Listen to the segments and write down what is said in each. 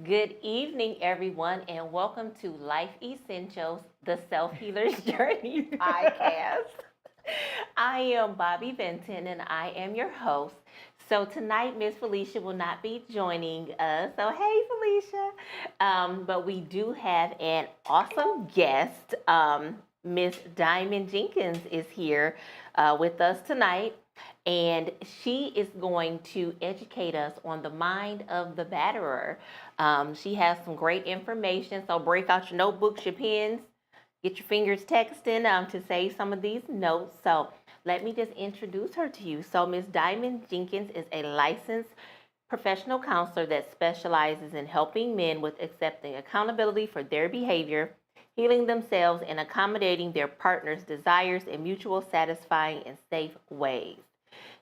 Good evening, everyone, and welcome to Life Essentials, the Self Healer's Journey podcast. I am Bobby Benton, and I am your host. So tonight, Miss Felicia will not be joining us. So hey, Felicia. But we do have an awesome guest. Miss Diamond Jenkins is here with us tonight, and she is going to educate us on the mind of the batterer. She has some great information, so break out your notebooks, your pens, get your fingers texting to save some of these notes. So let me just introduce her to you. So Miss Diamond Jenkins is a licensed professional counselor that specializes in helping men with accepting accountability for their behavior, healing themselves, and accommodating their partner's desires in mutual, satisfying, and safe ways.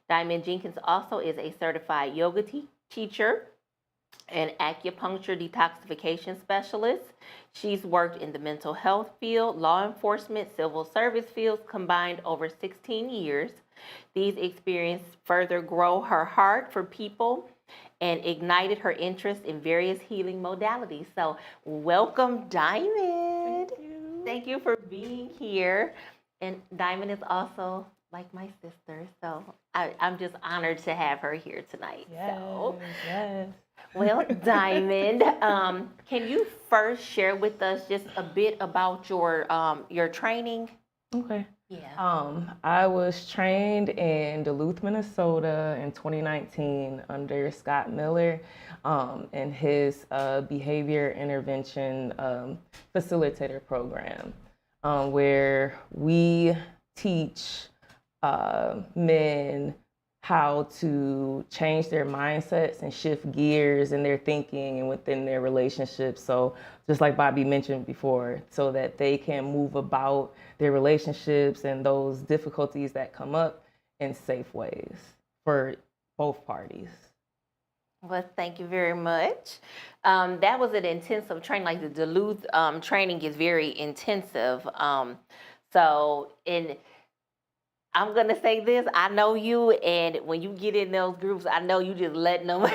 Diamond Jenkins also is a certified yoga teacher, an acupuncture detoxification specialist. She's worked in the mental health field, law enforcement, civil service fields combined over 16 years. These experiences further grow her heart for people and ignited her interest in various healing modalities. So, welcome, Diamond. Thank you. Thank you for being here. And Diamond is also like my sister, so I'm just honored to have her here tonight. Yes, So, yes. well, Diamond, can you first share with us just a bit about your training? Okay. Yeah. I was trained in Duluth, Minnesota in 2019 under Scott Miller in his behavior intervention facilitator program, where we teach men how to change their mindsets and shift gears in their thinking and within their relationships. So just like Bobby mentioned before, so that they can move about their relationships and those difficulties that come up in safe ways for both parties. Well, thank you very much. That was an intensive training. Like the Duluth training is very intensive. So, in I'm gonna say this. I know you, and when you get in those groups, I know you just letting them.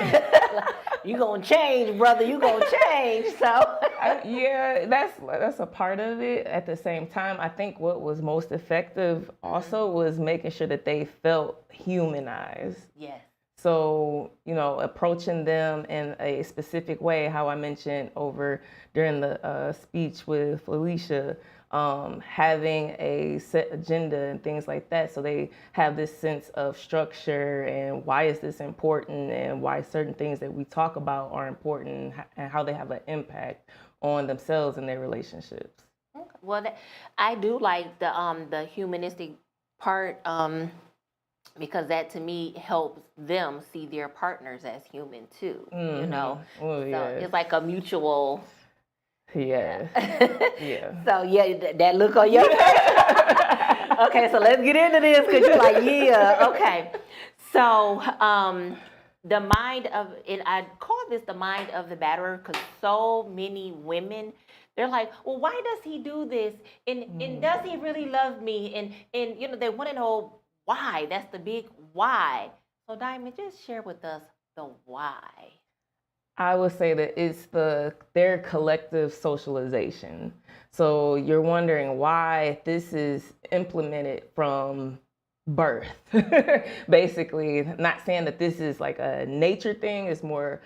You gonna change, brother. You gonna change. So. Yeah, that's a part of it. At the same time, I think what was most effective also was making sure that they felt humanized. Yes. So, approaching them in a specific way, how I mentioned over during the speech with Felicia, having a set agenda and things like that. So they have this sense of structure and why is this important and why certain things that we talk about are important and how they have an impact on themselves and their relationships. Okay. Well, I do like the humanistic part because that to me helps them see their partners as human too. Mm-hmm. Oh, So yes. it's like a mutual. Yeah. Yeah. So yeah, that look on your face. Okay, so let's get into this because you're like, yeah, okay. So the mind of it, I call this the mind of the batterer because so many women, they're like, well, why does he do this? And does he really love me? And they want to know why. That's the big why. So Diamond, just share with us the why. I would say that it's their collective socialization. So you're wondering why this is implemented from birth. Basically, not saying that this is like a nature thing, it's more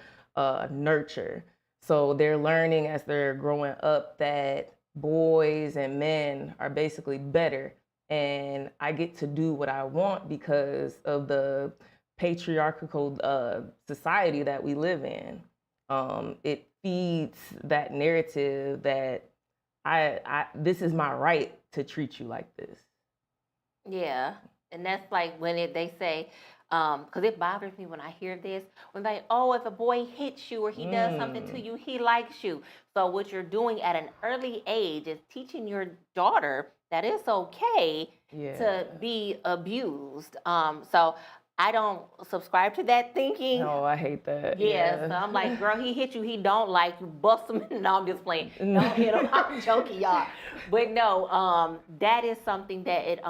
nurture. So they're learning as they're growing up that boys and men are basically better. And I get to do what I want because of the patriarchal society that we live in. It feeds that narrative that I this is my right to treat you like this. Yeah, and that's like when they say, because it bothers me when I hear this, when they, oh, if a boy hits you or he does something to you, he likes you. So what you're doing at an early age is teaching your daughter that it's okay to be abused. So I don't subscribe to that thinking. No, I hate that. Yeah, so I'm like, girl, he hit you, he don't like you, bust him. No, I'm just playing. Don't hit him. I'm joking, y'all. But no, that is something that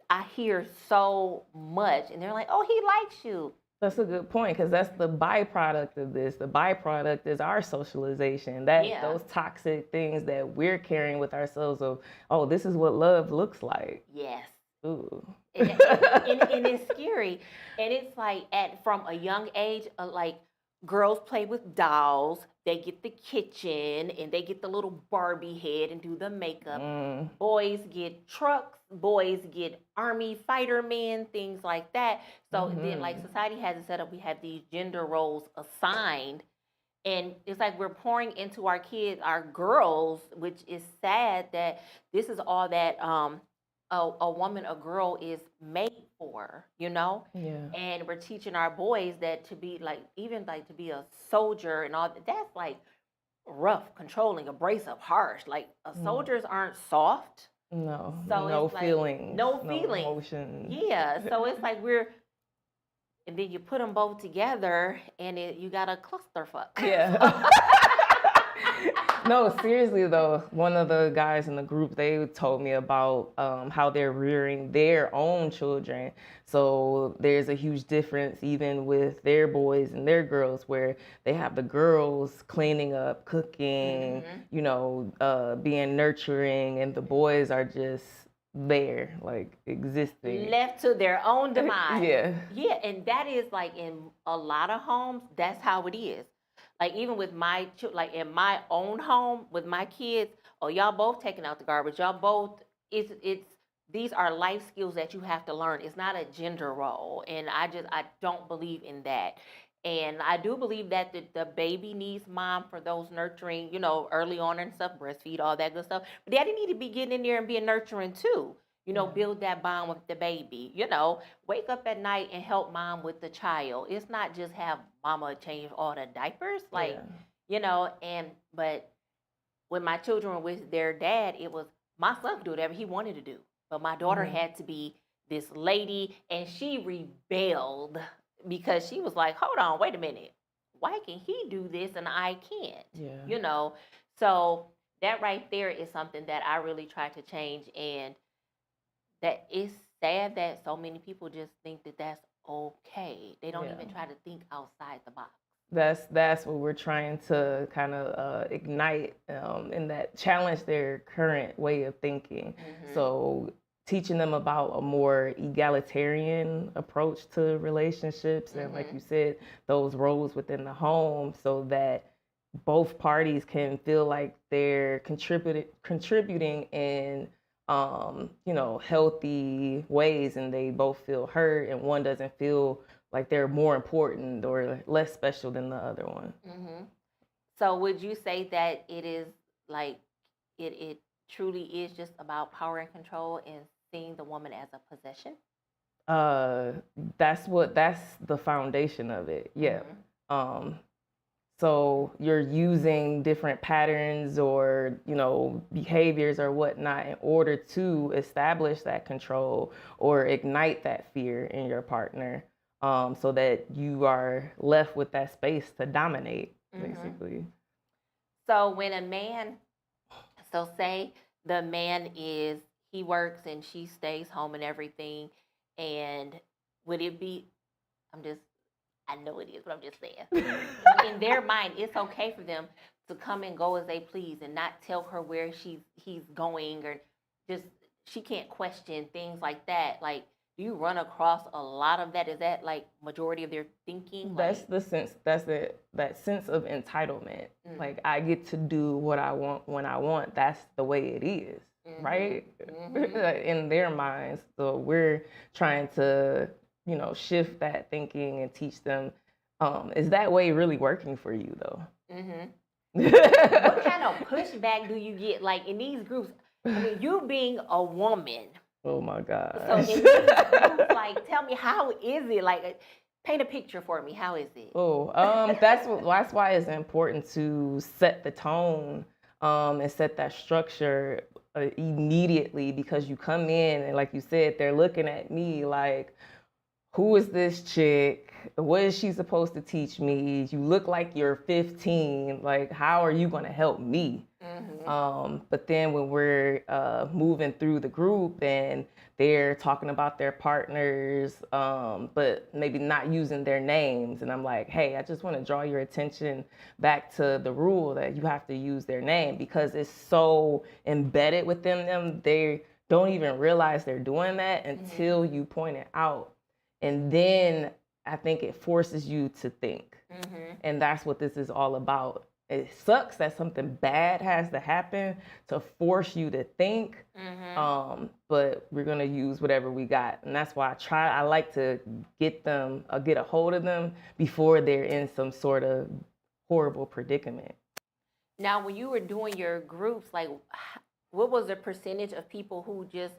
I hear so much, and they're like, oh, he likes you. That's a good point because that's the byproduct of this. The byproduct is our socialization. That Yeah. those toxic things that we're carrying with ourselves of, oh, this is what love looks like. Yes. Ooh. And it's scary. And it's like from a young age, like girls play with dolls. They get the kitchen and they get the little Barbie head and do the makeup. Boys get trucks. Boys get army fighter men, things like that. So then, like society has it set up. We have these gender roles assigned. And it's like we're pouring into our kids, our girls, which is sad that this is all that a woman, a girl is made for, you know? Yeah. And we're teaching our boys that to be like, even like to be a soldier and all that's like rough, controlling, abrasive, harsh. Like soldiers aren't soft. No. So no it's like, feelings. No No feelings. emotions. Yeah. So it's like and then you put them both together and you got a clusterfuck. Yeah. No, seriously though, one of the guys in the group, they told me about how they're rearing their own children. So there's a huge difference even with their boys and their girls, where they have the girls cleaning up, cooking, you know, being nurturing, and the boys are just there, like existing. Left to their own demise. Yeah. Yeah, and that is like in a lot of homes, that's how it is. Like even with like in my own home with my kids, oh y'all both taking out the garbage. Y'all both it's these are life skills that you have to learn. It's not a gender role, and I don't believe in that. And I do believe that the baby needs mom for those nurturing, you know, early on and stuff, breastfeed, all that good stuff. But daddy need to be getting in there and being nurturing too. You know, build that bond with the baby. You know, wake up at night and help mom with the child. It's not just have mama change all the diapers, like, you know. But when my children were with their dad, it was my son could do whatever he wanted to do, but my daughter had to be this lady, and she rebelled because she was like, hold on, wait a minute, why can he do this and I can't? Yeah. You know, so that right there is something that I really try to change, and that it's sad that so many people just think that that's okay. They don't even try to think outside the box. That's what we're trying to kind of ignite and that challenge their current way of thinking. So teaching them about a more egalitarian approach to relationships and, like you said, those roles within the home, so that both parties can feel like they're contributing in you know, healthy ways, and they both feel heard, and one doesn't feel like they're more important or less special than the other one. So would you say that it is like it truly is just about power and control and seeing the woman as a possession? That's the foundation of it. Yeah. So you're using different patterns or, you know, behaviors or whatnot in order to establish that control or ignite that fear in your partner, so that you are left with that space to dominate, basically. So when a man, so say the man he works and she stays home and everything, and would it be, I know it is, but I'm just saying. In their mind, it's okay for them to come and go as they please and not tell her where he's going, or just she can't question things like that. Like, do you run across a lot of that? Is that like majority of their thinking? That's the sense. That's it. That sense of entitlement. Like, I get to do what I want when I want. That's the way it is, right? In their minds. So we're trying to, you know, shift that thinking and teach them, is that way really working for you though? What kind of pushback do you get, like in these groups? I mean, you being a woman. Oh my God. So in these groups, like, tell me, how is it? Like, paint a picture for me. How is it? That's why it's important to set the tone and set that structure immediately, because you come in and, like you said, they're looking at me like, who is this chick? What is she supposed to teach me? You look like you're 15. Like, how are you going to help me? But then when we're moving through the group and they're talking about their partners, but maybe not using their names, and I'm like, hey, I just want to draw your attention back to the rule that you have to use their name, because it's so embedded within them. They don't even realize they're doing that until you point it out. And then I think it forces you to think. And that's what this is all about. It sucks that something bad has to happen to force you to think, but we're gonna use whatever we got, and that's why I like to get a hold of them before they're in some sort of horrible predicament. Now, when you were doing your groups, like, what was the percentage of people who just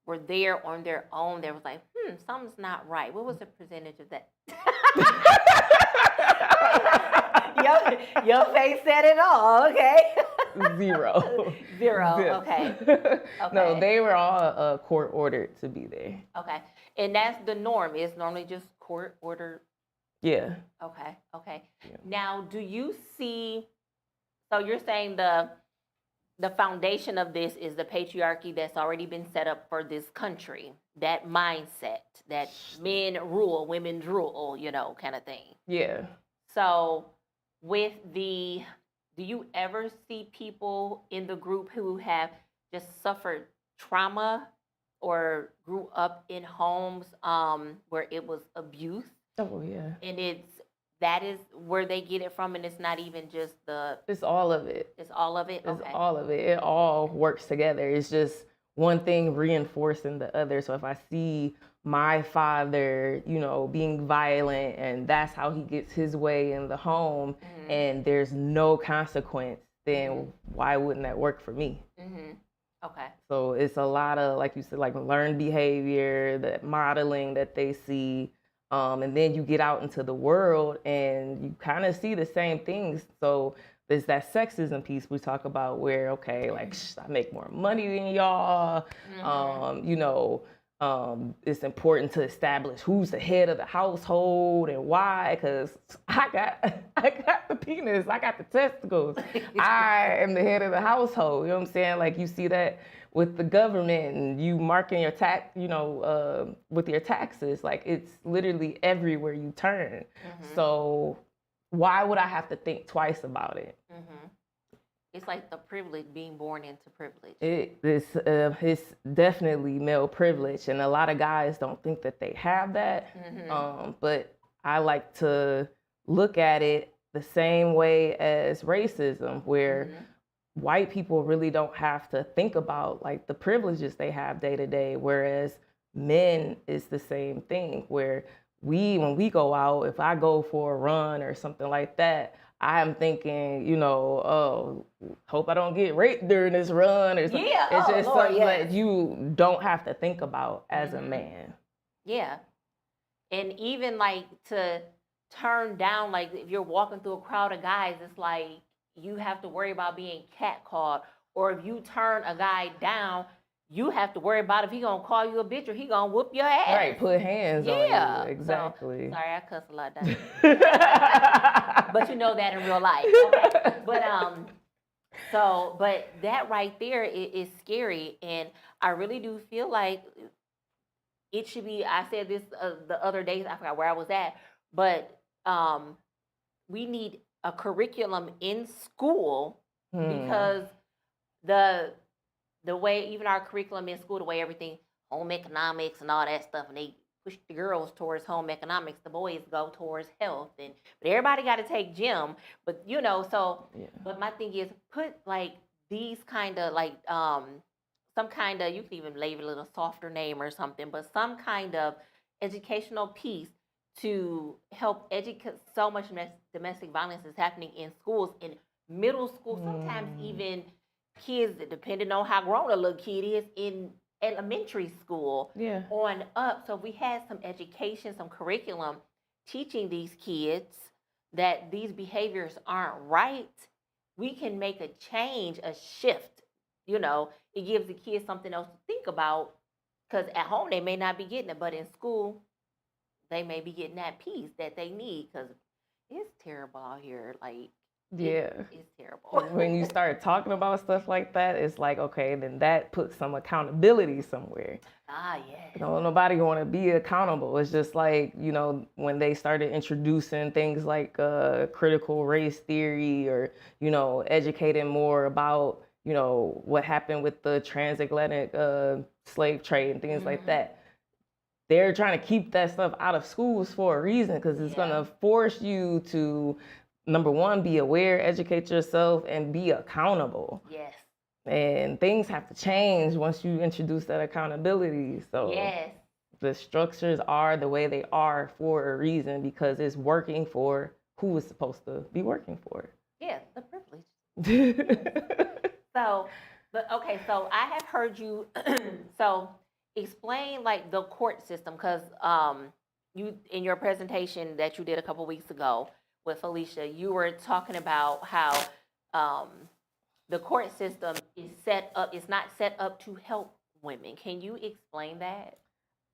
were there on their own? That was like, something's not right. What was the percentage of that? Your face said it all. Okay. Zero. Okay. No, they were all court ordered to be there. Okay, and that's the norm. It's normally just court ordered. Yeah. Okay. Yeah. Now, do you see? So you're saying the foundation of this is the patriarchy that's already been set up for this country. That mindset that men rule, women rule, kind of thing. Yeah. So do you ever see people in the group who have just suffered trauma or grew up in homes where it was abuse? Oh, yeah. And that is where they get it from, and it's not even just It's all of it. It's all of it? It's all of it. It all works together. It's just one thing reinforcing the other. So if I see my father, being violent, and that's how he gets his way in the home, and there's no consequence, then why wouldn't that work for me? Okay. So it's a lot of, like you said, like learned behavior, the modeling that they see. And then you get out into the world and you kind of see the same things. So there's that sexism piece we talk about where, okay, like, I make more money than y'all. It's important to establish who's the head of the household and why, because I got the penis, I got the testicles. I am the head of the household. You know what I'm saying? Like, you see that with the government and you marking your tax, with your taxes. Like, it's literally everywhere you turn. So why would I have to think twice about it? It's like the privilege, being born into privilege. It's definitely male privilege, and a lot of guys don't think that they have that. But I like to look at it the same way as racism, where white people really don't have to think about like the privileges they have day to day, whereas men is the same thing, where when we go out, if I go for a run or something like that, I'm thinking, oh, hope I don't get raped during this run or something. Yeah, it's just Lord, something that you don't have to think about as a man. Yeah. And even like to turn down, like if you're walking through a crowd of guys, it's like you have to worry about being catcalled. Or if you turn a guy down, you have to worry about if he gonna call you a bitch or he gonna whoop your ass. Right, put hands on you. Exactly. So, sorry, I cuss a lot down. But you know that in real life. Okay. But that right there is scary, and I really do feel like it should be. I said this the other day. I forgot where I was at, but we need a curriculum in school because the way even our curriculum in school, the way everything, home economics and all that stuff, and they push the girls towards home economics, the boys go towards health, but everybody got to take gym. But But my thing is, put like these kind of like some kind of, you can even label it a little softer name or something, but some kind of educational piece to help educate. So much domestic violence is happening in schools, in middle school, sometimes even kids, depending on how grown a little kid is, in elementary school on up. So if we had some education, some curriculum teaching these kids that these behaviors aren't right, we can make a change, a shift. It gives the kids something else to think about, because at home they may not be getting it, but in school they may be getting that peace that they need, because it's terrible out here. Like, Yeah. it's terrible. When you start talking about stuff like that, it's like, okay, then that puts some accountability somewhere. Yes. Nobody want to be accountable. It's just like, when they started introducing things like critical race theory, or, educating more about, what happened with the transatlantic slave trade and things like that. They're trying to keep that stuff out of schools for a reason, because it's going to force you to, number one, be aware, educate yourself, and be accountable. Yes. And things have to change once you introduce that accountability. So the structures are the way they are for a reason, because it's working for who it's supposed to be working for. Yeah, the privilege. So I have heard you. So explain like the court system, because you, in your presentation that you did a couple weeks ago with Felicia, you were talking about how the court system is set up. It's not set up to help women. Can you explain that?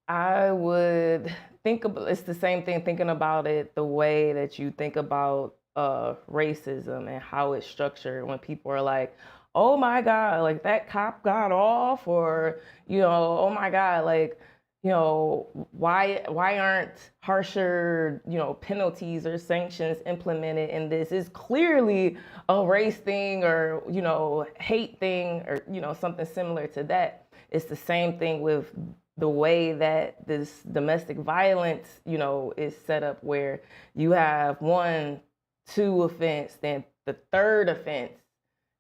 I would think it's the same thing, thinking about it the way that you think about racism and how it's structured. When people are like, oh my God, like that cop got off, or, oh my God, like, why aren't harsher, penalties or sanctions implemented in this? It's clearly a race thing, or, hate thing, or, something similar to that. It's the same thing with the way that this domestic violence, is set up, where you have 1, 2 offense, then the third offense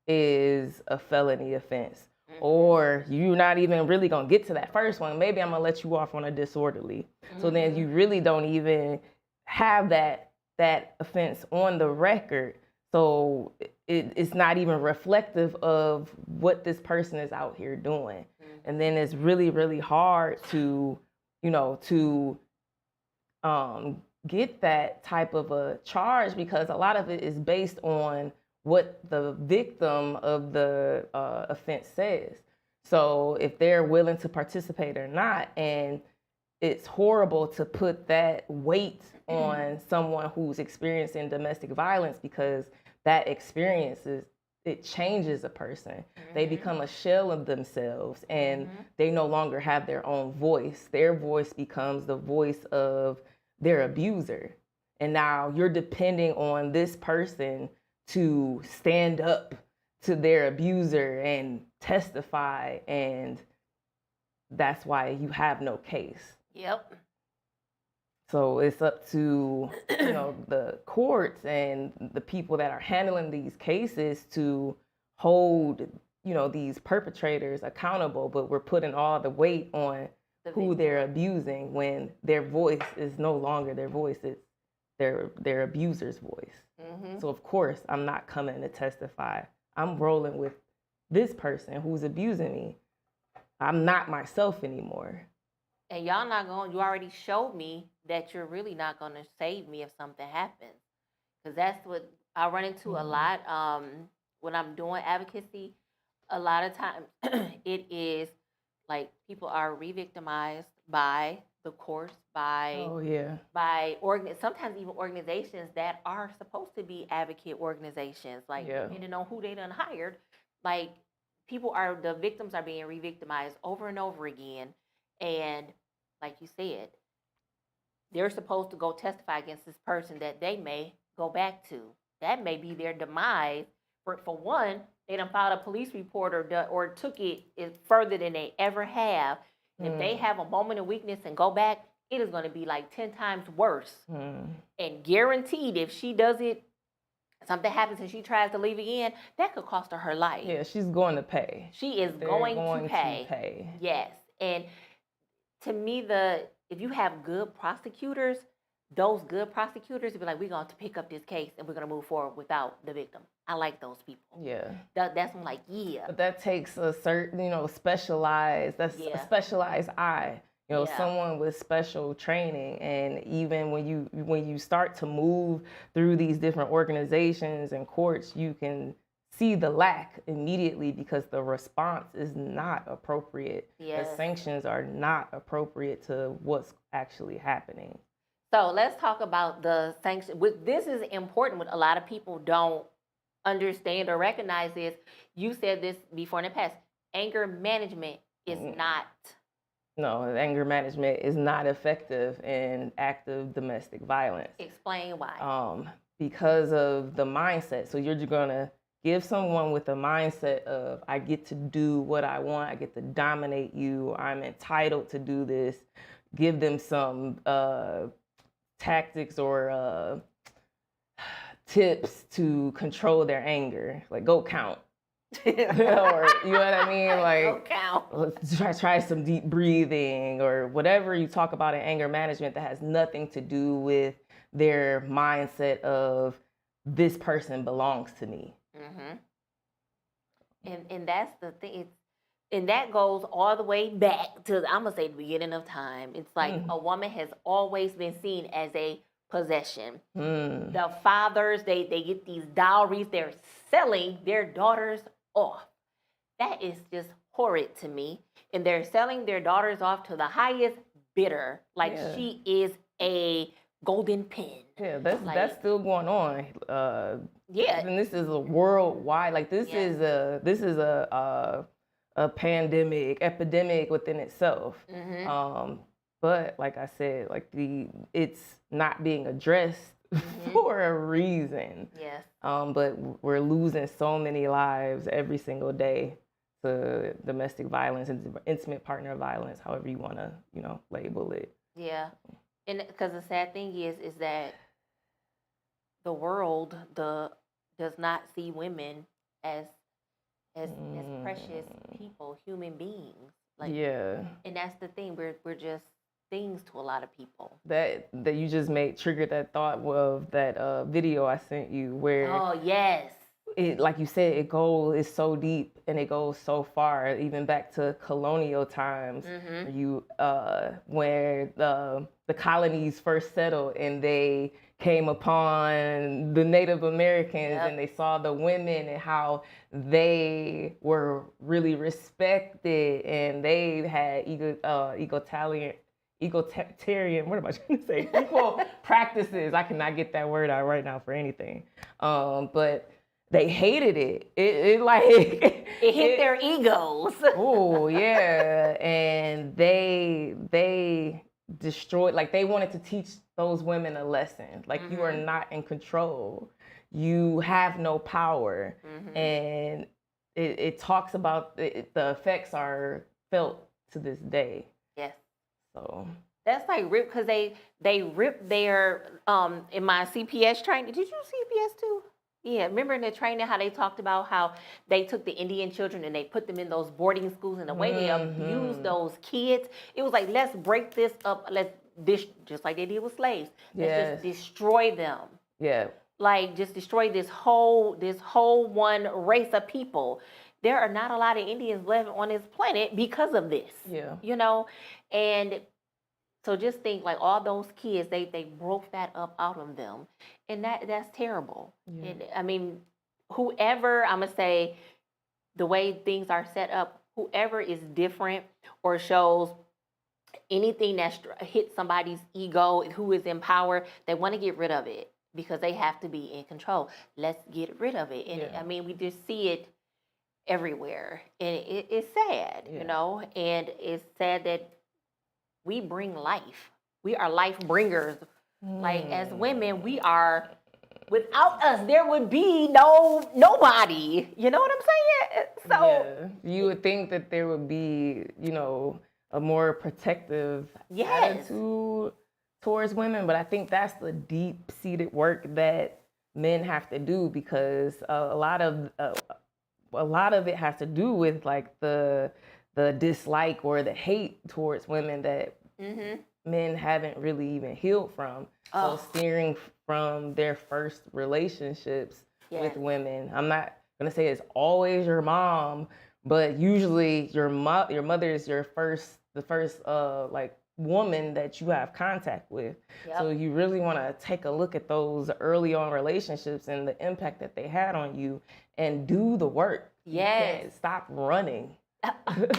is a felony offense. Or you're not even really gonna get to that first one. Maybe I'm gonna let you off on a disorderly. So then you really don't even have that offense on the record. So it's not even reflective of what this person is out here doing. And then it's really, really hard to, get that type of a charge, because a lot of it is based on what the victim of the offense says. So if they're willing to participate or not, and it's horrible to put that weight on someone who's experiencing domestic violence, because that experience it changes a person. They become a shell of themselves, and they no longer have their own voice. Their voice becomes the voice of their abuser. And now you're depending on this person to stand up to their abuser and testify, and that's why you have no case. Yep. So it's up to the courts and the people that are handling these cases to hold these perpetrators accountable, but we're putting all the weight on who they're abusing, when their voice is no longer their voice, it's their abuser's voice. So of course I'm not coming to testify. I'm rolling with this person who's abusing me. I'm not myself anymore. And y'all not going, you already showed me that you're really not going to save me if something happens. Because that's what I run into a lot when I'm doing advocacy. A lot of times it is like people are re-victimized by the courts, by sometimes even organizations that are supposed to be advocate organizations, like depending on who they done hired, like the victims are being re-victimized over and over again. And like you said, they're supposed to go testify against this person that they may go back to. That may be their demise. For one, they done filed a police report or took it further than they ever have. If they have a moment of weakness and go back, it is going to be like 10 times worse. And guaranteed, if she does it, something happens and she tries to leave again, that could cost her life. Yeah, she's going to pay. She is going to pay. Yes. And to me, if you have good prosecutors, those good prosecutors will be like, we're going to pick up this case and we're going to move forward without the victim. I like those people. Yeah. That's I'm like, yeah. But that takes a certain, specialized, a specialized eye. Someone with special training. And even when you start to move through these different organizations and courts, you can see the lack immediately, because the response is not appropriate. The sanctions are not appropriate to what's actually happening. So let's talk about the sanction. This is important. What a lot of people don't understand or recognize is, you said this before in the past, anger management is not. No, anger management is not effective in active domestic violence. Explain why. Because of the mindset. So you're going to give someone with a mindset of, I get to do what I want, I get to dominate you, I'm entitled to do this. Give them some tactics or tips to control their anger, like go count. Or you know what I mean? Like, Go count. Let's try some deep breathing or whatever you talk about in anger management that has nothing to do with their mindset of, this person belongs to me. And that's the thing. And that goes all the way back to, I'm gonna say, the beginning of time. It's like a woman has always been seen as a possession. The fathers, they get these dowries, they're selling their daughters off. That is just horrid to me. And they're selling their daughters off to the highest bidder. Like she is a golden pen. Yeah, that's still going on. Yeah. And this is a worldwide, like this is a pandemic, epidemic within itself. But like I said, like it's not being addressed for a reason. Yes. But we're losing so many lives every single day to domestic violence and intimate partner violence, however you want to, label it. Yeah. And because the sad thing is that the world does not see women as precious people, human beings. Like, and that's the thing. We're just things to a lot of people. That you just triggered that thought of that video I sent you where. Oh yes. It, like you said, it's so deep and it goes so far, even back to colonial times. Where the colonies first settled and they came upon the Native Americans and they saw the women and how they were really respected and they had egalitarian, what am I trying to say? Equal practices. I cannot get that word out right now for anything. But they hated it. It hit their egos. Oh yeah, and they destroyed. Like they wanted to teach those women a lesson. Like you are not in control. You have no power, and it talks about the effects are felt to this day. Yes. So. That's like rip, because they ripped their in my CPS training. Did you CPS too? Yeah, remember in the training how they talked about how they took the Indian children and they put them in those boarding schools and the way they abused those kids. It was like, let's break this up. Just like they did with slaves. Let's just destroy them. Yeah. Like just destroy this whole one race of people. There are not a lot of Indians left on this planet because of this. Yeah. And so just think, like, all those kids, they broke that up out of them. And that's terrible. Yeah. And, I mean, whoever, I'm going to say, the way things are set up, whoever is different or shows anything that hits somebody's ego, who is in power, they want to get rid of it because they have to be in control. Let's get rid of it. And, I mean, we just see it everywhere. And it's sad, and it's sad that we bring life. We are life bringers. Like, as women, we are, without us, there would be nobody. You know what I'm saying? So you would think that there would be, a more protective attitude towards women, but I think that's the deep-seated work that men have to do, because a lot of it has to do with like the dislike or the hate towards women that men haven't really even healed from. So steering from their first relationships with women. I'm not gonna say it's always your mom, but usually your mother is the first like woman that you have contact with. Yep. So you really want to take a look at those early on relationships and the impact that they had on you and do the work. Yes. You can't stop running.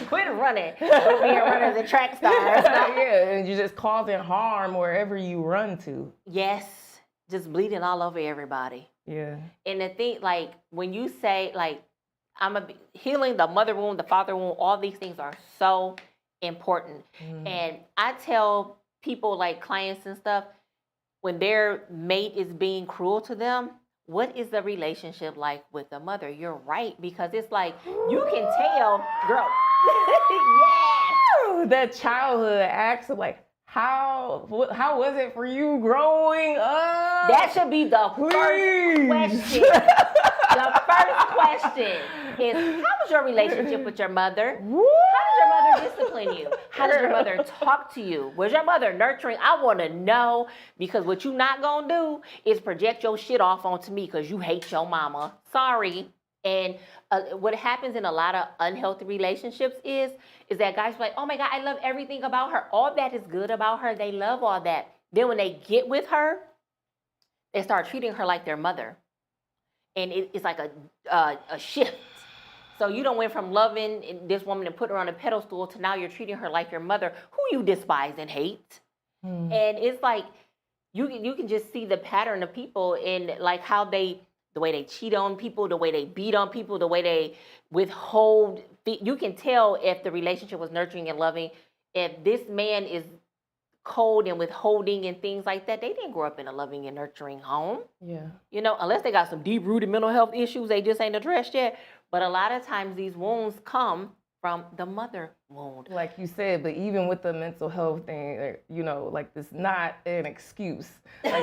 Quit running. Quit being running the track stars. Yeah, and you're just causing harm wherever you run to. Yes, just bleeding all over everybody. Yeah. And the thing, like, when you say, like, healing the mother wound, the father wound, all these things are so important. And I tell people, like clients and stuff, when their mate is being cruel to them, what is the relationship like with the mother? You're right, because it's like, you can tell, girl. Yes. That childhood acts of like, how was it for you growing up? That should be the first question. The first question is, how was your relationship with your mother? Woo! How did your mother discipline you? How did your mother talk to you? Was your mother nurturing? I want to know, because what you not going to do is project your shit off onto me because you hate your mama. Sorry. And what happens in a lot of unhealthy relationships is that guys are like, oh my God, I love everything about her. All that is good about her. They love all that. Then when they get with her, they start treating her like their mother. And it's like a shift. So you don't went from loving this woman and put her on a pedestal to now you're treating her like your mother, who you despise and hate. And it's like, you can just see the pattern of people in like how the way they cheat on people, the way they beat on people, the way they withhold. You can tell if the relationship was nurturing and loving. If this man is cold and withholding and things like that, they didn't grow up in a loving and nurturing home. Yeah. You know, unless they got some deep-rooted mental health issues they just ain't addressed yet. But a lot of times these wounds come from the mother wound. Like you said, but even with the mental health thing, you know, like it's not an excuse. Like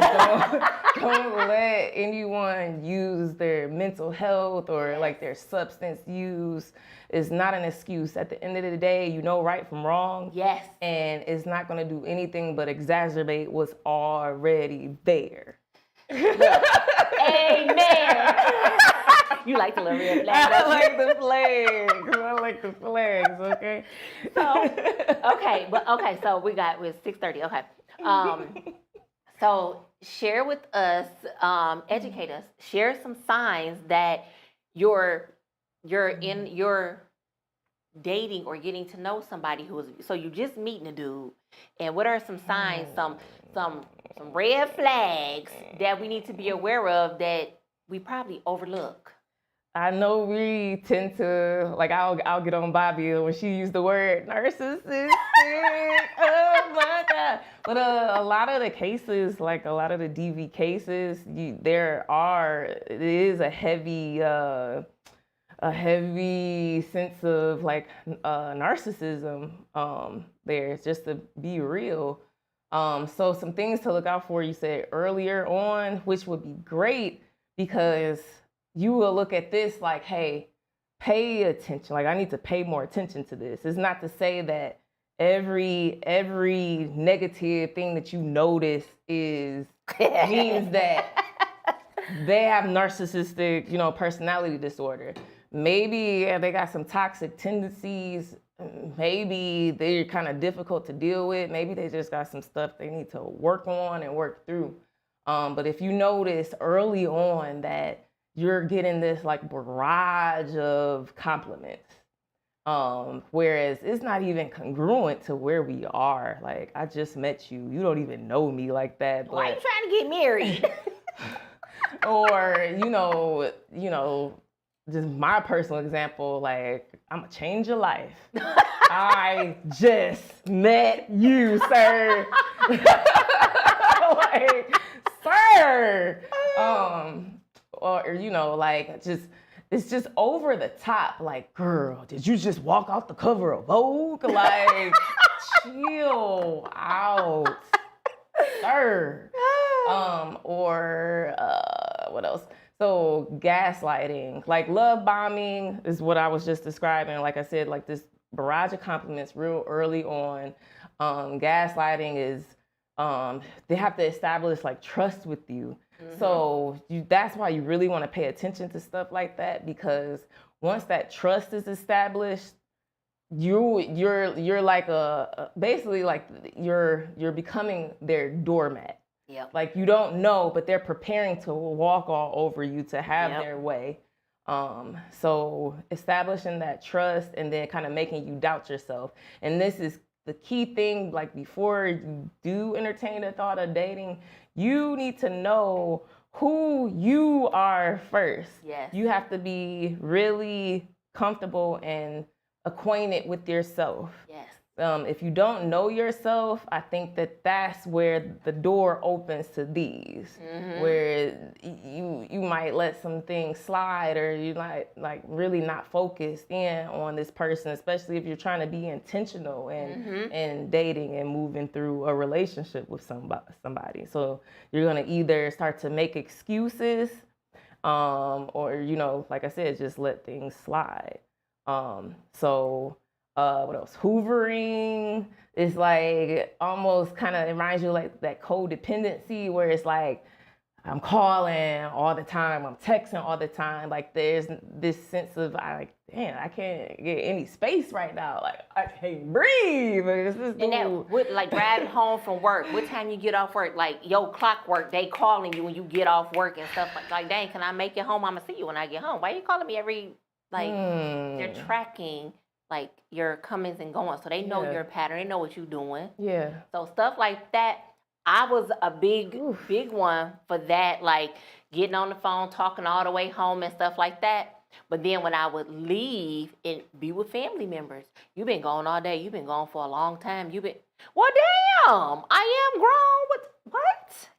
don't let anyone use their mental health or like their substance use. Is not an excuse. At the end of the day, you know right from wrong. Yes. And it's not going to do anything but exacerbate what's already there. Amen. You like the little red flag. I like the flags. I like the flags, okay? So we got, it was 6:30, okay. So share with us, educate us, share some signs that you're in your dating or getting to know somebody so you just meeting a dude, and what are some signs, some red flags that we need to be aware of that we probably overlook? I know we tend to, like, I'll get on Bobby when she used the word narcissistic. Oh my God. But a lot of the cases, like a lot of the DV cases, it is a heavy sense of like narcissism there, just to be real. So some things to look out for, you said earlier on, which would be great, because you will look at this like, hey, pay attention. Like, I need to pay more attention to this. It's not to say that every negative thing that you notice means that they have narcissistic, personality disorder. Maybe they got some toxic tendencies. Maybe they're kind of difficult to deal with. Maybe they just got some stuff they need to work on and work through. But if you notice early on that you're getting this like barrage of compliments, whereas it's not even congruent to where we are. Like, I just met you. You don't even know me like that. Why are you trying to get married? Or, just my personal example, like, I'm gonna change your life. I just met you, sir. Like, sir. It's just over the top. Like, girl, did you just walk off the cover of Vogue? Like, chill out, sir. What else? So gaslighting, like love bombing is what I was just describing. Like I said, like this barrage of compliments real early on. Gaslighting is, they have to establish like trust with you. Mm-hmm. So that's why you really want to pay attention to stuff like that, because once that trust is established, you're like basically like you're becoming their doormat. Yep. Like, you don't know, but they're preparing to walk all over you to have their way. So establishing that trust and then kind of making you doubt yourself. And this is the key thing, like before you do entertain the thought of dating, you need to know who you are first. Yes. You have to be really comfortable and acquainted with yourself. Yes. If you don't know yourself, I think that that's where the door opens to these, where you might let some things slide, or you like really not focused in on this person, especially if you're trying to be intentional and dating and moving through a relationship with somebody. So you're gonna either start to make excuses, or like I said, just let things slide. What else? Hoovering is like almost kind of reminds you like that codependency, where it's like I'm calling all the time, I'm texting all the time. Like there's this sense of I can't get any space right now. Like I can't breathe. And that with like driving home from work, what time you get off work? Like your clockwork, they calling you when you get off work and stuff like dang, can I make it home? I'ma see you when I get home. Why are you calling me every they're tracking like your comings and goings, so they know your pattern, they know what you're doing. Yeah. So stuff like that, I was a big one for that, like getting on the phone, talking all the way home and stuff like that. But then when I would leave and be with family members, you've been gone all day, you've been gone for a long time, well, damn, I am grown. What?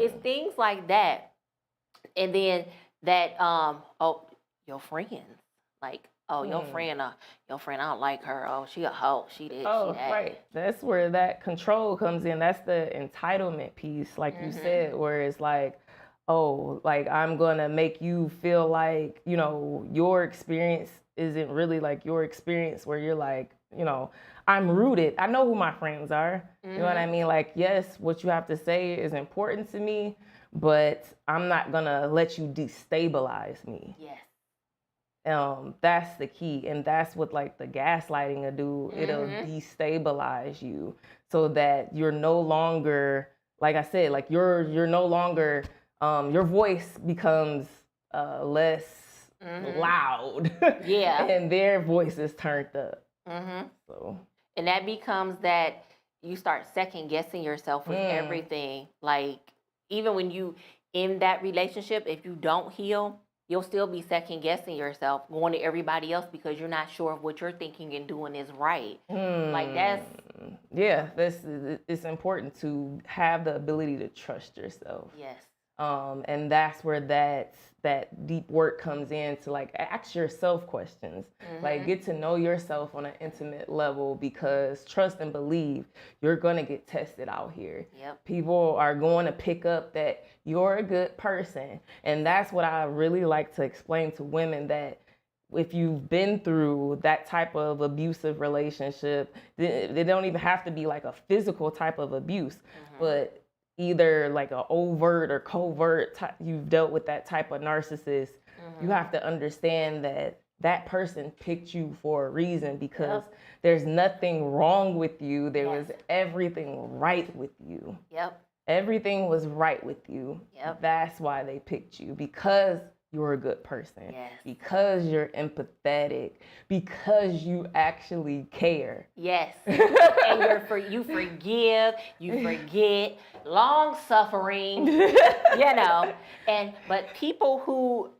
It's things like that. And then that, your friends, like, oh, your friend, I don't like her. Oh, she a hoe. She did. Oh, she that. Right. That's where that control comes in. That's the entitlement piece, like you said, where it's like, oh, like I'm gonna make you feel like, your experience isn't really like your experience, where you're like, I'm rooted. I know who my friends are. You know what I mean? Like, yes, what you have to say is important to me, but I'm not gonna let you destabilize me. Yes. That's the key, and that's what like the gaslighting will do. It'll destabilize you so that you're no longer, like I said, like you're no longer, your voice becomes less loud. Yeah. And their voice is turned up. So. And that becomes that you start second guessing yourself with everything. Like even when you in that relationship, if you don't heal, you'll still be second guessing yourself, going to everybody else because you're not sure if what you're thinking and doing is right. Like that's it's important to have the ability to trust yourself. Yes. And that's where that deep work comes in, to like ask yourself questions, like get to know yourself on an intimate level, because trust and believe you're gonna get tested out here. Yep. People are going to pick up that you're a good person, and that's what I really like to explain to women, that if you've been through that type of abusive relationship, they don't even have to be like a physical type of abuse, but either like an overt or covert type, you've dealt with that type of narcissist, you have to understand that that person picked you for a reason, because there's nothing wrong with you. There was everything right with you. Yep. Everything was right with you. Yep. That's why they picked you, because you're a good person. Yes. Because you're empathetic. Because you actually care. Yes. And you forgive, you forget, long suffering, but people who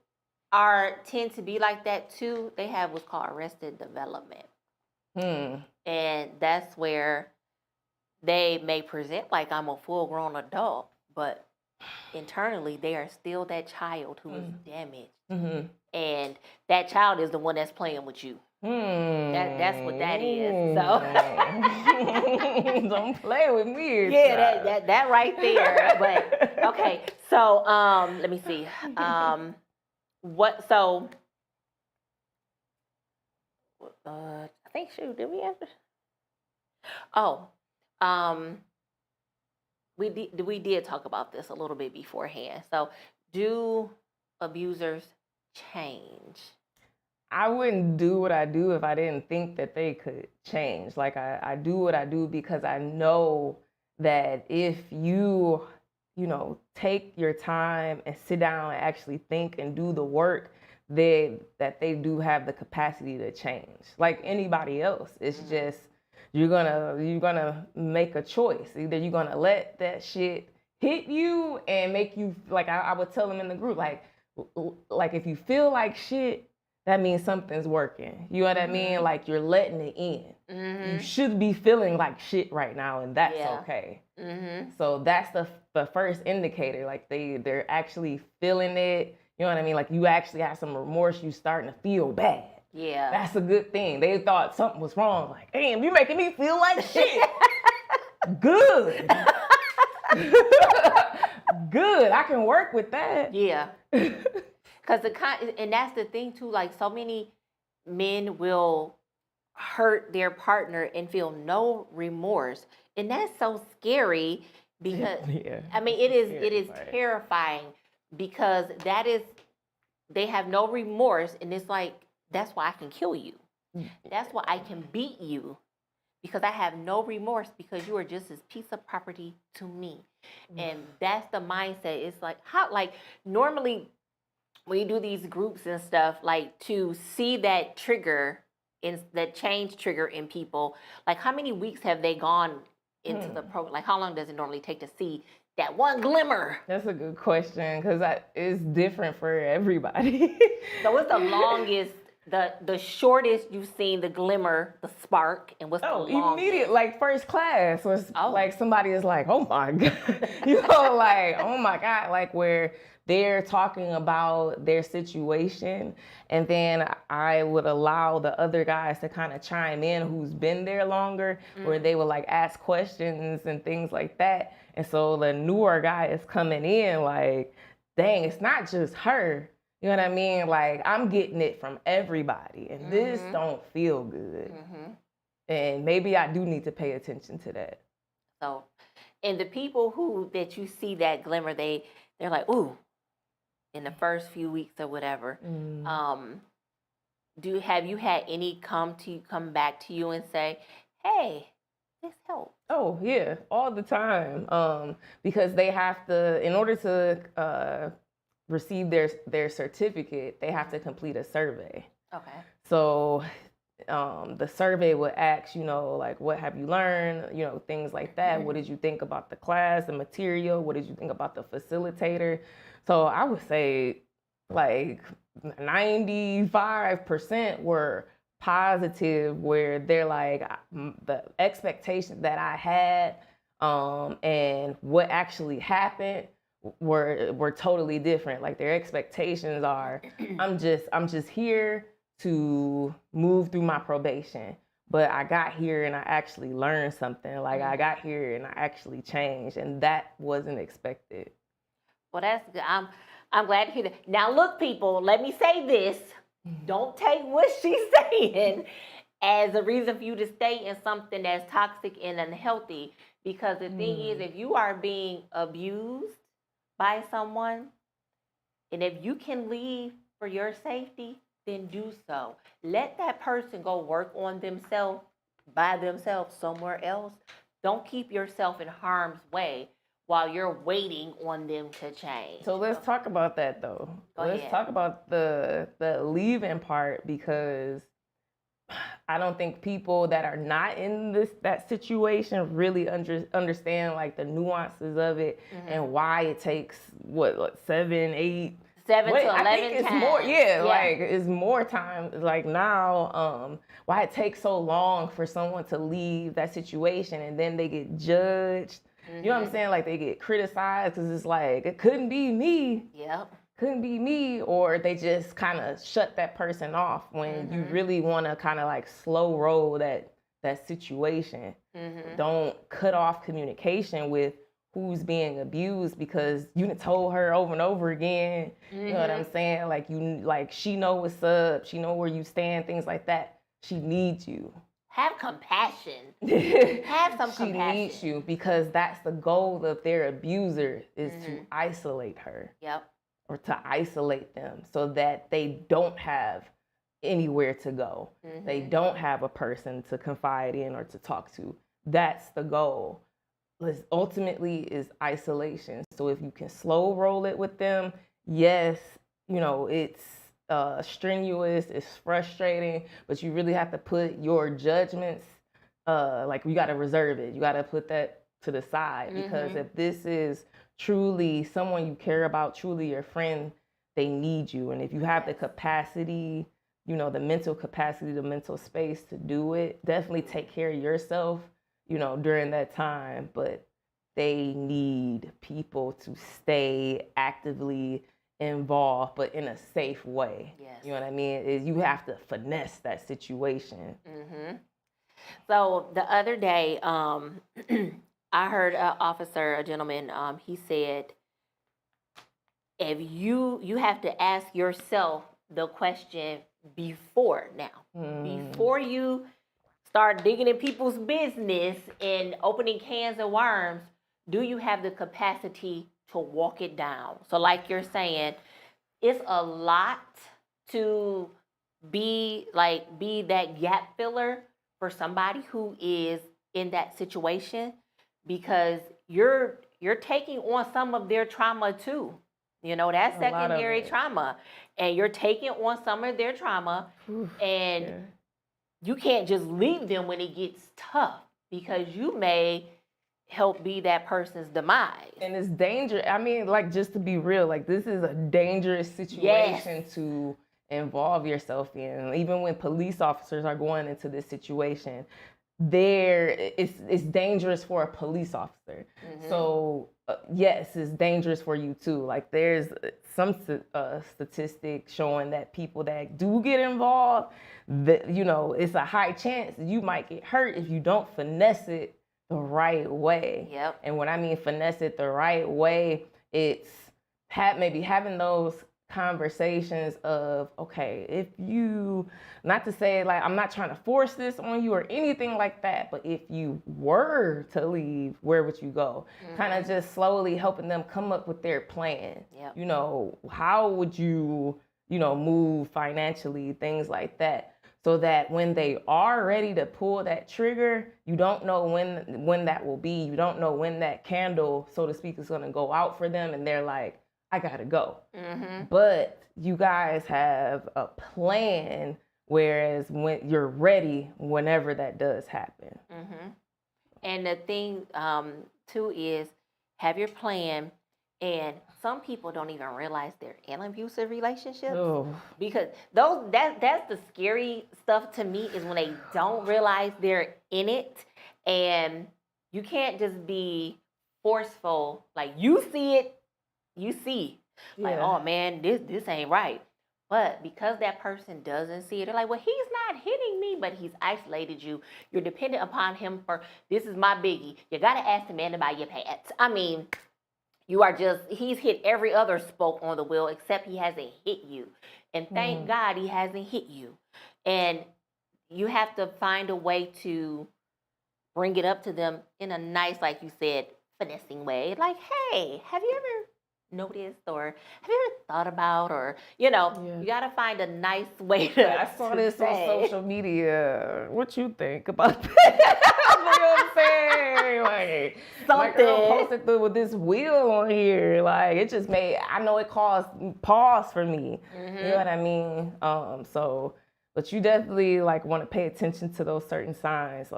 tend to be like that too, they have what's called arrested development. And that's where they may present like I'm a full-grown adult, but internally they are still that child who is damaged. And that child is the one that's playing with you. That's what that is. So don't play with me. Yeah, that right there. But okay, so let me see. I think did we answer? We did talk about this a little bit beforehand. So do abusers change? I wouldn't do what I do if I didn't think that they could change. Like I do what I do because I know that if you take your time and sit down and actually think and do the work, that they do have the capacity to change. Like anybody else, it's just you're gonna make a choice. Either you're gonna let that shit hit you and make you like I would tell them in the group, like if you feel like shit, that means something's working. You know what I mean? Like you're letting it in. You should be feeling like shit right now, and that's okay. So that's the first indicator. Like they're actually feeling it. You know what I mean? Like you actually have some remorse. You starting to feel bad. Yeah. That's a good thing. They thought something was wrong. Like, damn, you making me feel like shit. Good. Good. I can work with that. Yeah. Because and that's the thing too. Like so many men will hurt their partner and feel no remorse, and that's so scary because I mean it is terrifying because they have no remorse, and it's like that's why I can kill you. That's why I can beat you because I have no remorse because you are just this piece of property to me. And that's the mindset. It's like normally when you do these groups and stuff, like to see that trigger in that change trigger in people, like how many weeks have they gone into the program? Like how long does it normally take to see that one glimmer? That's a good question because it's different for everybody. So what's the longest, the shortest you've seen the glimmer, the spark, and what's the longest? Immediate, like first class was like somebody is like, oh my God, like, oh my God, like where they're talking about their situation, and then I would allow the other guys to kind of chime in who's been there longer, where they would like ask questions and things like that. And so the newer guy is coming in like, dang, it's not just her. You know what I mean? Like I'm getting it from everybody, and this don't feel good. And maybe I do need to pay attention to that. So, and the people that you see that glimmer, they're like, ooh, in the first few weeks or whatever. Have you had any come back to you and say, hey, this helped? Oh yeah, all the time. Because they have to, in order to receive their certificate, they have to complete a survey. Okay. So the survey would ask, like, what have you learned? Things like that. What did you think about the class, the material? What did you think about the facilitator? So I would say like 95% were positive, where they're like the expectations that I had and what actually happened were totally different. Like their expectations are, I'm just here to move through my probation, but I got here and I actually learned something. Like I got here and I actually changed, and that wasn't expected. Well, that's good. I'm glad to hear that. Now, look, people, let me say this. Don't take what she's saying as a reason for you to stay in something that's toxic and unhealthy. Because the thing is, if you are being abused by someone, and if you can leave for your safety, then do so. Let that person go work on themselves, by themselves, somewhere else. Don't keep yourself in harm's way while you're waiting on them to change. So let's talk about that though. Let's talk about the leaving part, because I don't think people that are not in that situation really understand like the nuances of it and why it takes 7, 8, 7 to 11 I think it's times. more, like it's more time. Like now, why it takes so long for someone to leave that situation, and then they get judged. You know what I'm saying? Like they get criticized because it's like, it couldn't be me. Yep. Couldn't be me. Or they just kind of shut that person off when you really want to kind of like slow roll that situation. Don't cut off communication with who's being abused because you done told her over and over again. You know what I'm saying? Like she know what's up. She know where you stand, things like that. She needs you. Have compassion. Have some compassion. She needs you, because that's the goal of their abuser, is to isolate her. Yep. Or to isolate them so that they don't have anywhere to go. They don't have a person to confide in or to talk to. That's the goal. ultimately is isolation. So if you can slow roll it with them, yes, it's strenuous, it's frustrating, but you really have to put your judgments, like you got to reserve it. You got to put that to the side, because if this is truly someone you care about, truly your friend, they need you. And if you have the capacity, the mental capacity, the mental space to do it, definitely take care of yourself, during that time. But they need people to stay actively involved, but in a safe way. Yes. You know what I mean? You have to finesse that situation. So the other day, I heard a gentleman, he said, if you have to ask yourself the question before you start digging in people's business and opening cans of worms, do you have the capacity to walk it down? So like you're saying, it's a lot to be that gap filler for somebody who is in that situation, because you're taking on some of their trauma too. That's secondary trauma, and you're taking on some of their trauma. And you can't just leave them when it gets tough, because you may help be that person's demise. And it's dangerous. I mean, like, just to be real, like, this is a dangerous situation to involve yourself in. Even when police officers are going into this situation, it's dangerous for a police officer. So yes, it's dangerous for you too. Like, there's some statistics showing that people that do get involved, that it's a high chance you might get hurt if you don't finesse it the right way. Yep. And when I mean finesse it the right way, it's maybe having those conversations of, okay, if you, not to say like I'm not trying to force this on you or anything like that, but if you were to leave, where would you go? Kind of just slowly helping them come up with their plan. Yep. How would you, move financially, things like that, so that when they are ready to pull that trigger, you don't know when that will be. You don't know when that candle, so to speak, is going to go out for them, and they're like, I gotta go. But you guys have a plan, whereas when you're ready, whenever that does happen. And the thing too is, have your plan. And some people don't even realize they're in abusive relationships. Because that's the scary stuff to me, is when they don't realize they're in it. And you can't just be forceful. Like, you see it, you see, like, oh man, this ain't right. But because that person doesn't see it, they're like, well, he's not hitting me, but he's isolated you. You're dependent upon him for, this is my biggie. You gotta ask the man to buy your pants. I mean, he's hit every other spoke on the wheel, except he hasn't hit you. And thank God he hasn't hit you. And you have to find a way to bring it up to them in a nice, like you said, finessing way. Like, hey, have you ever noticed, or have you ever thought about, or you gotta find a nice way to. I saw this on social media. What you think about that? You know what I'm saying? Like, my girl posted through with this wheel on here. Like, it just made, I know it caused pause for me. You know what I mean? But you definitely like want to pay attention to those certain signs,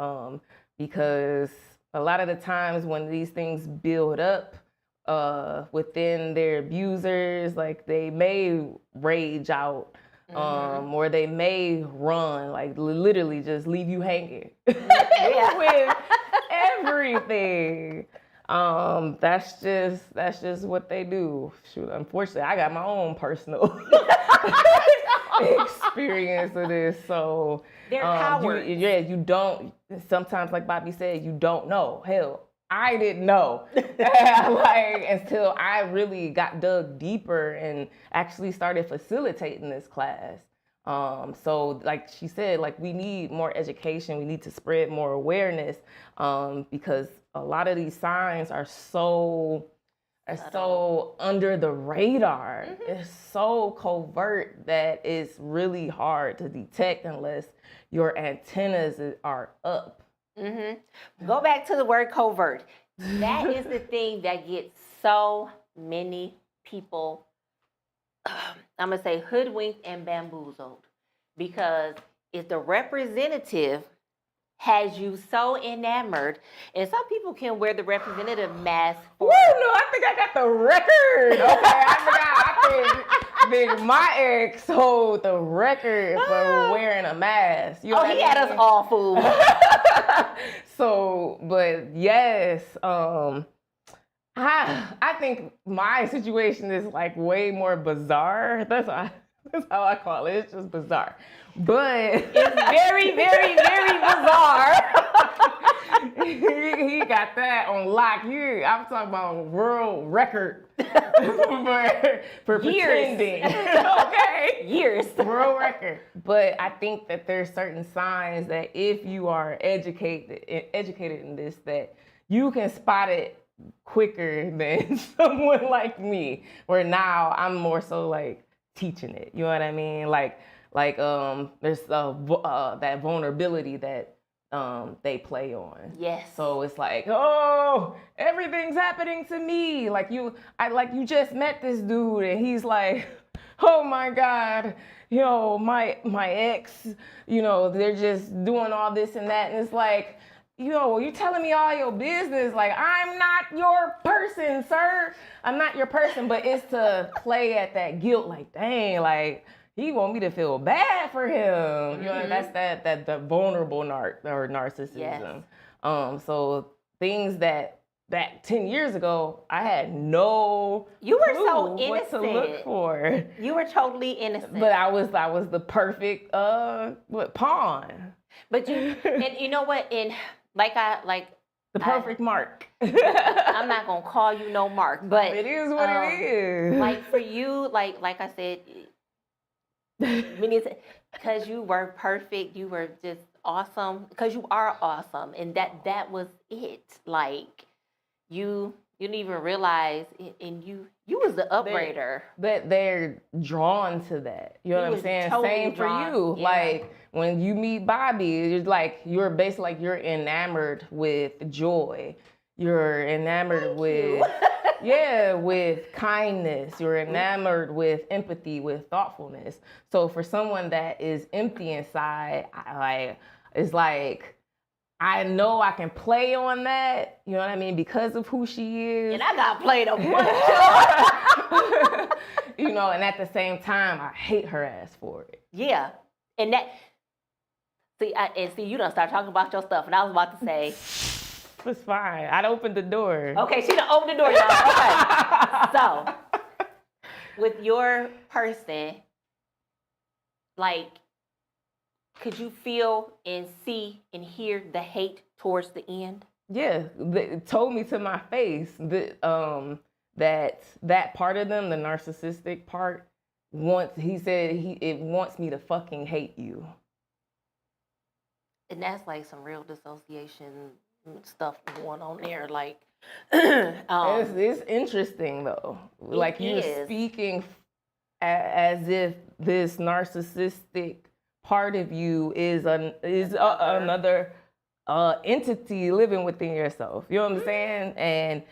because a lot of the times when these things build up within their abusers, like, they may rage out, or they may run, like literally just leave you hanging with everything. That's just what they do. Shoot, unfortunately, I got my own personal experience of this. So they're cowards. You don't. Sometimes, like Bobby said, you don't know. Hell, I didn't know, like, until I really got dug deeper and actually started facilitating this class. So like she said, like, we need more education. We need to spread more awareness, because a lot of these signs are so under the radar. It's so covert that it's really hard to detect unless your antennas are up. Go back to the word covert. That is the thing that gets so many people, I'm going to say, hoodwinked and bamboozled. Because if the representative has you so enamored, and some people can wear the representative mask for... Woo, no, I think I got the record. Okay, I forgot. I think my ex hold the record for wearing a mask. You know he had us all fooled. So, but yes, I think my situation is like way more bizarre. That's how I call it. It's just bizarre. But it's very, very, very bizarre. he got that on lock. I'm talking about world record for years. Pretending. Okay, years. World record. But I think that there's certain signs that if you are educated in this, that you can spot it quicker than someone like me. Where now I'm more so like teaching it. You know what I mean? Like there's that vulnerability that they play on. Yes. So it's like, oh, everything's happening to me. Like you just met this dude and he's like, oh my God, my ex, they're just doing all this and that. And it's like, you're telling me all your business. Like, I'm not your person, sir. I'm not your person. But it's to play at that guilt. Like, dang, like, he want me to feel bad for him. Mm-hmm. That's the vulnerable narcissism. Yes. So things that back 10 years ago, I had no you were clue so innocent. What to look for. You were totally innocent. But I was the perfect pawn. But and you know what? The perfect mark. I'm not gonna call you no mark, but it is what it is. Like for you, like I said, because you were perfect, you were just awesome. Because you are awesome, and that was it. Like you didn't even realize, and you was the upgraider. That they're drawn to that. You know what I'm saying? Totally Same drawn. for you. Yeah. Like when you meet Bobby, you're basically like you're enamored with joy. You're enamored with with kindness. You're enamored with empathy, with thoughtfulness. So for someone that is empty inside, it's like, I know I can play on that, you know what I mean, because of who she is. And I got played a bunch. And at the same time, I hate her ass for it. Yeah. And that, see, you done start talking about your stuff, and I was about to say. It's fine. I'd open the door. Okay, she done opened the door, y'all. Okay. So, with your person, like, could you feel and see and hear the hate towards the end? Yeah, it told me to my face that that part of them, the narcissistic part, he said it wants me to fucking hate you. And that's like some real dissociation stuff going on there. Like, it's interesting though. Like you're speaking as if this narcissistic part of you is another entity living within yourself. You know what I'm saying? And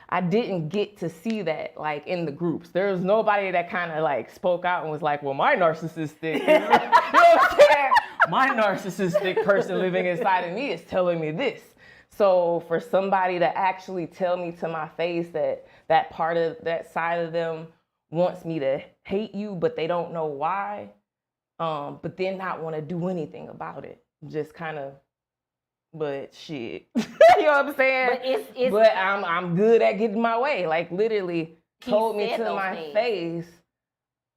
I didn't get to see that like in the groups. There was nobody that kind of like spoke out and was like, well, my narcissistic, you know what I'm saying? My narcissistic person living inside of me is telling me this. So for somebody to actually tell me to my face that part of that side of them wants me to hate you, but they don't know why, but then not want to do anything about it. Just kind of, but shit. You know what I'm saying? But I'm good at getting my way. Like literally told me to my face,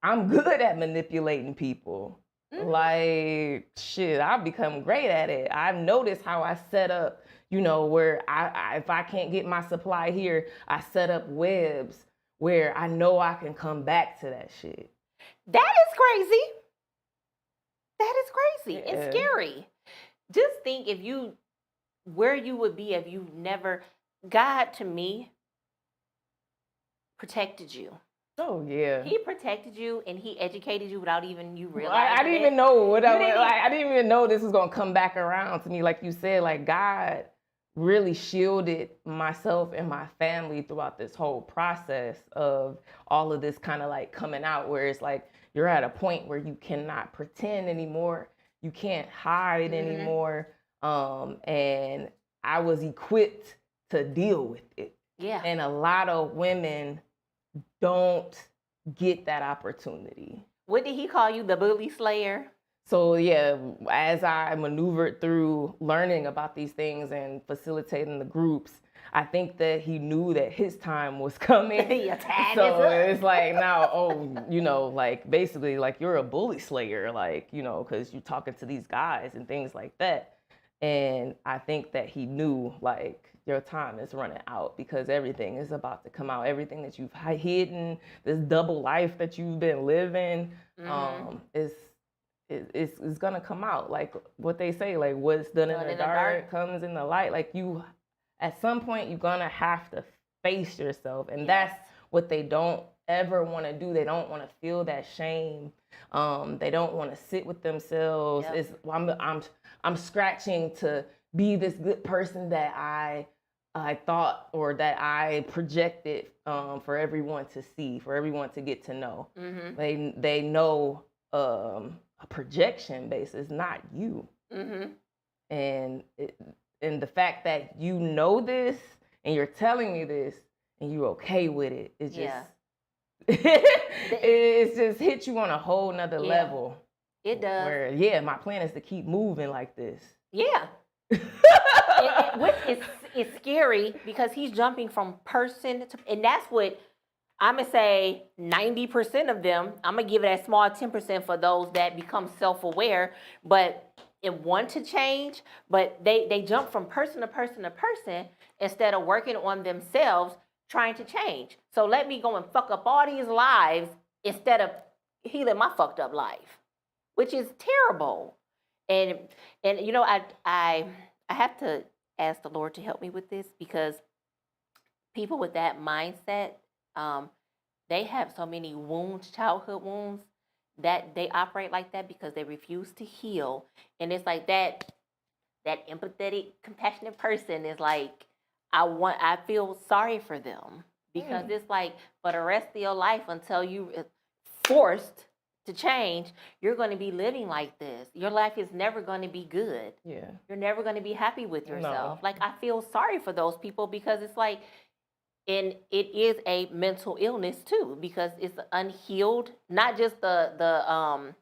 I'm good at manipulating people. Mm-hmm. Like shit, I've become great at it. I've noticed how I set up, where I if I can't get my supply here, I set up webs where I know I can come back to that shit. That is crazy. That is crazy. Yeah. It's scary. Just think where you would be if you never, God to me protected you. Oh yeah. He protected you and he educated you without even you realizing. I didn't even know I didn't even know this was gonna come back around to me. Like you said, like God really shielded myself and my family throughout this whole process of all of this kind of like coming out, where it's like you're at a point where you cannot pretend anymore, you can't hide anymore, and I was equipped to deal with it. Yeah. And a lot of women don't get that opportunity. What did he call you, the bully slayer? So yeah, as I maneuvered through learning about these things and facilitating the groups, I think that he knew that his time was coming. So it's like now, like basically like you're a bully slayer, like, because you're talking to these guys and things like that. And I think that he knew like your time is running out because everything is about to come out. Everything that you've hidden, this double life that you've been living, is gonna come out. Like what they say, like what's done in the dark comes in the light. Like you, at some point, you're gonna have to face yourself, and that's what they don't ever want to do. They don't want to feel that shame. They don't want to sit with themselves. I'm scratching to be this good person that I thought or that I projected for everyone to see, for everyone to get to know. They know a projection basis, not you. And the fact that you know this and you're telling me this and you're okay with it, it's just it's just hit you on a whole nother level. It does. Where my plan is to keep moving like this. Yeah. Which is scary because he's jumping from person to, and that's what I'm going to say 90% of them, I'm going to give it a small 10% for those that become self-aware, but want to change, but they jump from person to person to person instead of working on themselves, trying to change. So let me go and fuck up all these lives instead of healing my fucked up life, which is terrible. And I have to ask the Lord to help me with this because people with that mindset, they have so many wounds, childhood wounds, that they operate like that because they refuse to heal. And it's like that empathetic, compassionate person is like, I feel sorry for them because it's like for the rest of your life until you forced to change, you're going to be living like this. Your life is never going to be good. Yeah. You're never going to be happy with yourself. No. Like, I feel sorry for those people because it's like, and it is a mental illness too, because it's unhealed, not just the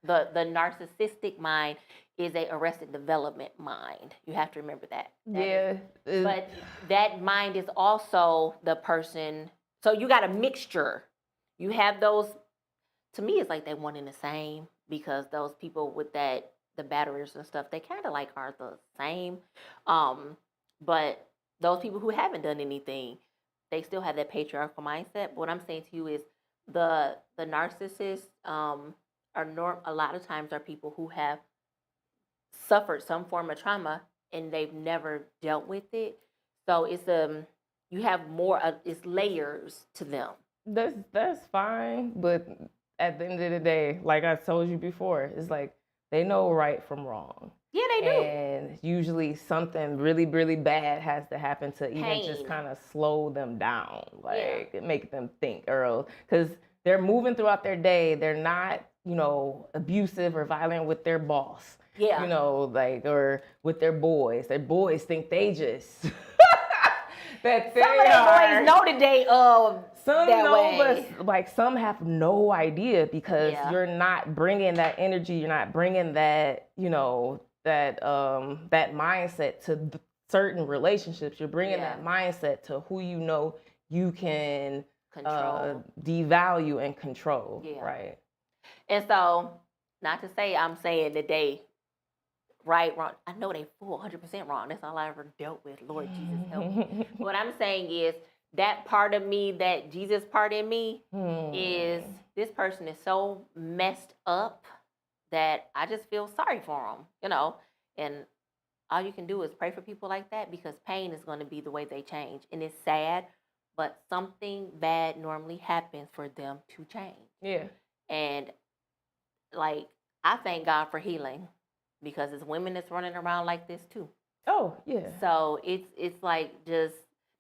narcissistic mind is a arrested development mind. You have to remember that. But that mind is also the person. So you got a mixture. You have those, to me, it's like they one and the same because those people with the batteries and stuff, they kind of like are the same. But those people who haven't done anything, they still have that patriarchal mindset. But what I'm saying to you is the narcissists a lot of times are people who have suffered some form of trauma and they've never dealt with it. So it's you have more it's layers to them. That's fine, but at the end of the day, like I told you before, it's like they know right from wrong. Yeah, they do. And usually something really, really bad has to happen to even just kind of slow them down, like make them think, or because they're moving throughout their day. They're not, abusive or violent with their boss. Yeah. Like, or with their boys. Their boys think they just that they some of their boys know today some that know, way. But like some have no idea because you're not bringing that energy. You're not bringing that, that mindset to certain relationships. You're bringing that mindset to who you can control, devalue and control. Yeah. Right. And so, not to say I'm saying that they right, wrong. I know they full 100% wrong. That's all I ever dealt with. Lord Jesus, help me. What I'm saying is that part of me, that Jesus part in me, is this person is so messed up that I just feel sorry for them, And all you can do is pray for people like that because pain is going to be the way they change. And it's sad, but something bad normally happens for them to change. Yeah. And like, I thank God for healing because it's women that's running around like this too. Oh, yeah. So it's like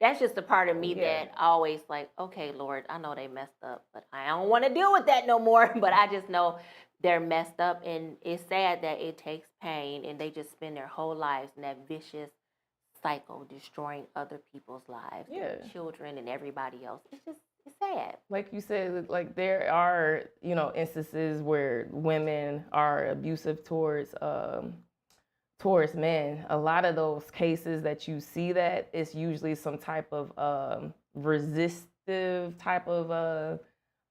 that's just a part of me Yeah. that always like, okay, Lord, I know they messed up, but I don't want to deal with that no more. But I just know they're messed up, and it's sad that it takes pain, and they just spend their whole lives in that vicious cycle, destroying other people's lives, their children, and everybody else. It's sad. Like you said, like there are, instances where women are abusive towards men. A lot of those cases that you see, that it's usually some type of resistive type of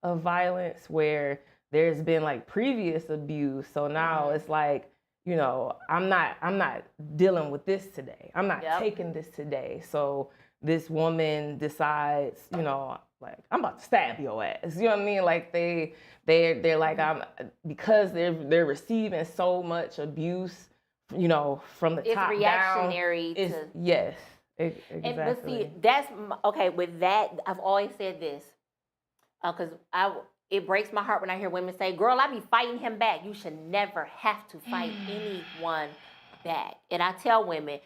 violence where there's been like previous abuse. So now it's like, I'm not dealing with this today. I'm not taking this today. So this woman decides, like, I'm about to stab your ass. You know what I mean? Like they're like, because they're receiving so much abuse, from the top reactionary down. Yes, exactly. And but see, that's okay. With that, I've always said this, because it breaks my heart when I hear women say, "Girl, I be fighting him back." You should never have to fight anyone back. And I tell women,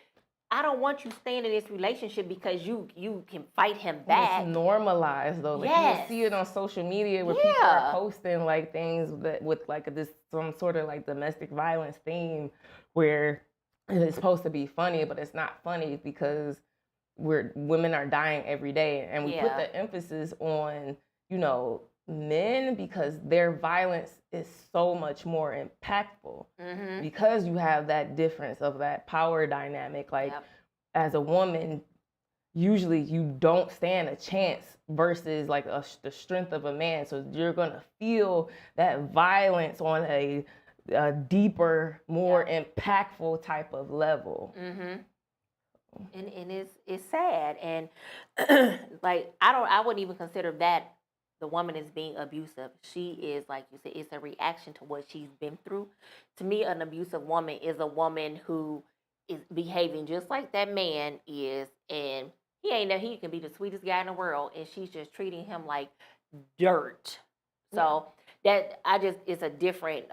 I don't want you staying in this relationship because you can fight him back. It's normalized though. Like you see it on social media where people are posting like things that with like some sort of like domestic violence theme, where it's supposed to be funny, but it's not funny because women are dying every day, and we put the emphasis on men because their violence is so much more impactful because you have that difference of that power dynamic. Like as a woman, usually you don't stand a chance versus like the strength of a man. So you're gonna feel that violence on a deeper, more impactful type of level. And it's sad, and like I wouldn't even consider that the woman is being abusive. She is, like you said, it's a reaction to what she's been through. To me, an abusive woman is a woman who is behaving just like that man is, and he can be the sweetest guy in the world, and she's just treating him like dirt. So it's a different.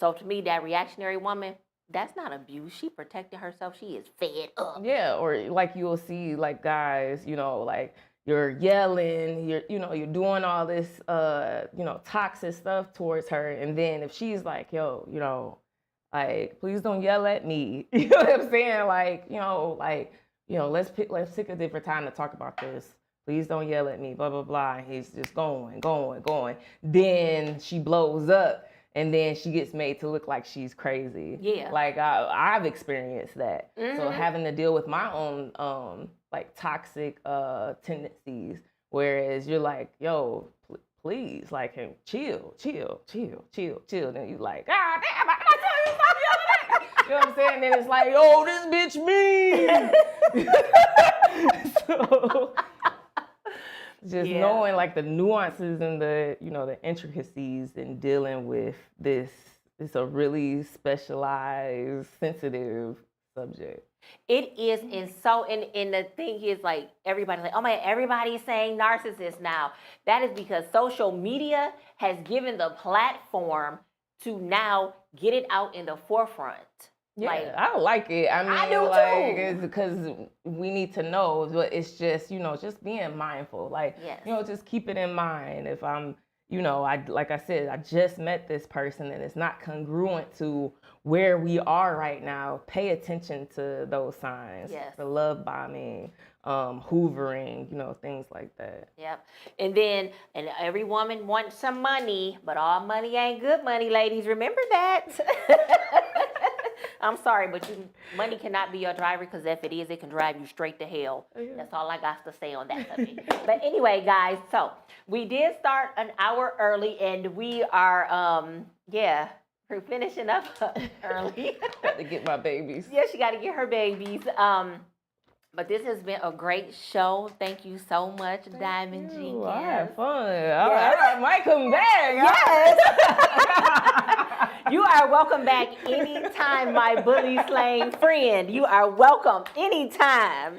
So to me, that reactionary woman, that's not abuse. She protected herself. She is fed up. Yeah, or like you'll see like guys, like you're yelling, you're doing all this, toxic stuff towards her. And then if she's like, yo, like, please don't yell at me. You know what I'm saying? Like, let's pick a different time to talk about this. Please don't yell at me, blah, blah, blah. And he's just going. Then she blows up, and then she gets made to look like she's crazy. Yeah. Like I've experienced that. So having to deal with my own, like toxic tendencies, whereas you're like, yo, please, like, chill. Then you like, ah, damn, I gotta tell you something the other day. You know what I'm saying? Then it's like, yo, this bitch mean. So just knowing like the nuances and the intricacies in dealing with this. It's a really specialized, sensitive subject. It is, and the thing is, like, everybody's like, oh man, everybody's saying narcissist now. That is because social media has given the platform to now get it out in the forefront. Yeah, I don't like it. I mean, I do too. It's because we need to know, but it's just, just being mindful. Like, just keep it in mind. If I'm, like I said, I just met this person and it's not congruent to where we are right now. Pay attention to those signs. Yes. The love bombing, hoovering, things like that. Yep. And every woman wants some money, but all money ain't good money, ladies. Remember that. I'm sorry, but money cannot be your driver, because if it is, it can drive you straight to hell. That's all I got to say on that subject. But anyway, guys, so we did start an hour early, and we are, we're finishing up early. Got to get my babies. Yeah, she got to get her babies. But this has been a great show. Thank you so much, Diamond Jenkins. I had fun. I might come back. Yes. You are welcome back anytime, my bully slaying friend. You are welcome anytime.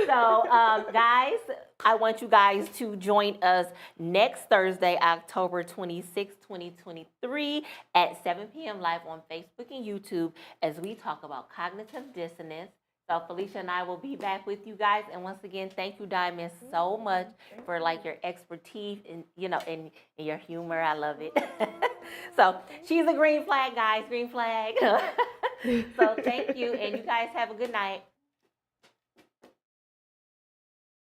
So, guys, I want you guys to join us next Thursday, October 26, 2023 at 7 p.m. live on Facebook and YouTube as we talk about cognitive dissonance, So Felicia and I will be back with you guys. And once again, thank you, Diamond, so much for like your expertise and and your humor. I love it. So she's a green flag, guys. Green flag. So thank you, and you guys have a good night.